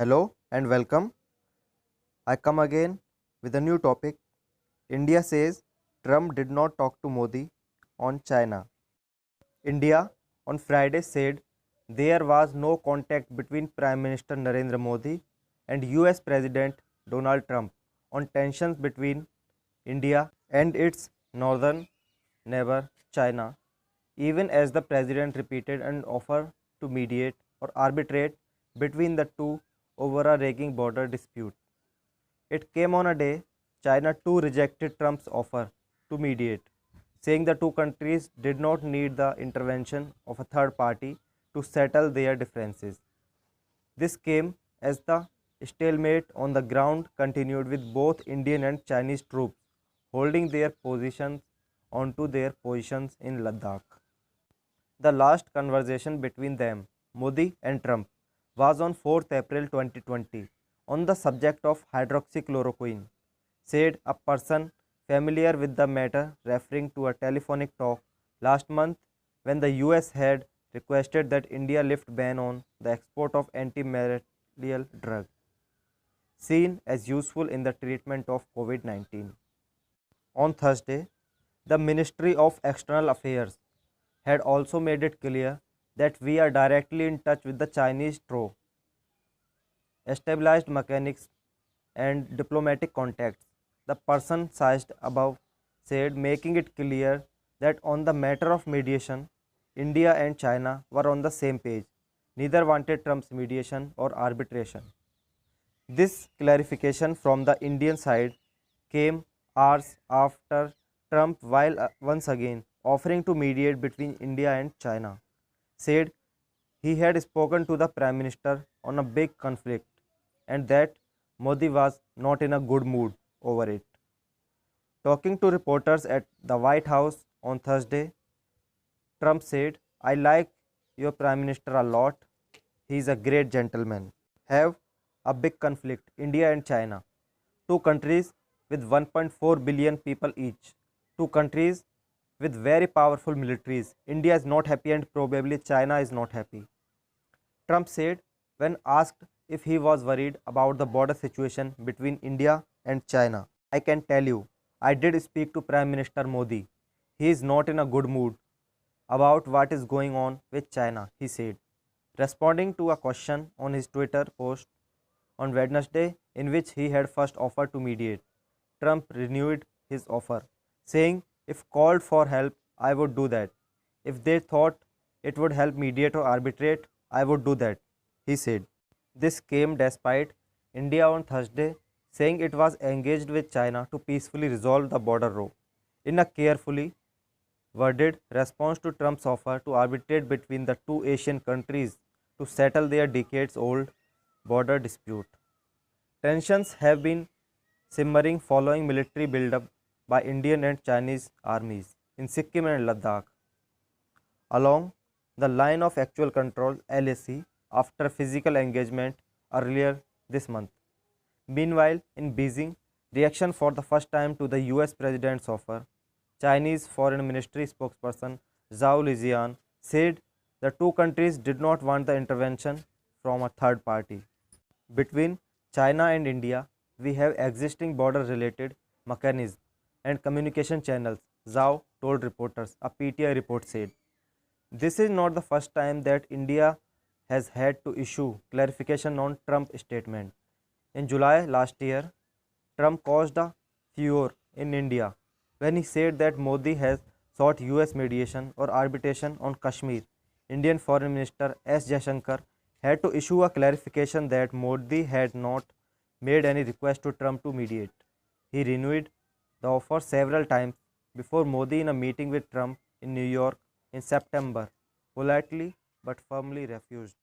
Hello and welcome. I come again with a new topic. India says Trump did not talk to Modi on China. India on Friday said there was no contact between Prime Minister Narendra Modi and US President Donald Trump on tensions between India and its northern neighbor China, even as the president repeated an offer to mediate or arbitrate between the two over a raging border dispute. It came on a day China too rejected Trump's offer to mediate, saying the two countries did not need the intervention of a third party to settle their differences. This came as the stalemate on the ground continued with both Indian and Chinese troops holding their positions onto their positions in Ladakh. The last conversation between them, Modi and Trump, was on 4th April 2020 on the subject of hydroxychloroquine, said a person familiar with the matter referring to a telephonic talk last month when the US had requested that India lift ban on the export of antimalarial drug seen as useful in the treatment of COVID-19. On Thursday, the Ministry of External Affairs had also made it clear that we are directly in touch with the Chinese through established mechanics and diplomatic contacts. The person cited above said, making it clear that on the matter of mediation, India and China were on the same page. Neither wanted Trump's mediation or arbitration. This clarification from the Indian side came hours after Trump, while once again offering to mediate between India and China, said he had spoken to the Prime Minister on a big conflict and that Modi was not in a good mood over it. Talking to reporters at the White House on Thursday, Trump said, I like your Prime Minister a lot. He is a great gentleman. Have a big conflict, India and China, two countries with 1.4 billion people each, two countries with very powerful militaries. India is not happy and probably China is not happy. Trump said when asked if he was worried about the border situation between India and China. I can tell you, I did speak to Prime Minister Modi. He is not in a good mood about what is going on with China, he said, responding to a question on his Twitter post on Wednesday in which he had first offered to mediate. Trump renewed his offer, saying, if called for help, I would do that. If they thought it would help mediate or arbitrate, I would do that, he said. This came despite India on Thursday saying it was engaged with China to peacefully resolve the border row in a carefully worded response to Trump's offer to arbitrate between the two Asian countries to settle their decades old border dispute. Tensions have been simmering following military buildup by Indian and Chinese armies in Sikkim and Ladakh along the line of actual control LAC after physical engagement earlier this month. Meanwhile, in Beijing, reaction for the first time to the US president's offer, Chinese Foreign Ministry spokesperson Zhao Lijian said the two countries did not want the intervention from a third party. Between China and India, we have existing border related mechanisms and communication channels, Zhao told reporters, a PTI report said. This is not the first time that India has had to issue clarification on Trump's statement. In July last year, Trump caused a furor in India when he said that Modi has sought US mediation or arbitration on Kashmir. Indian Foreign Minister S. Jaishankar had to issue a clarification that Modi had not made any request to Trump to mediate. He renewed the offer several times before Modi in a meeting with Trump in New York in September politely but firmly refused.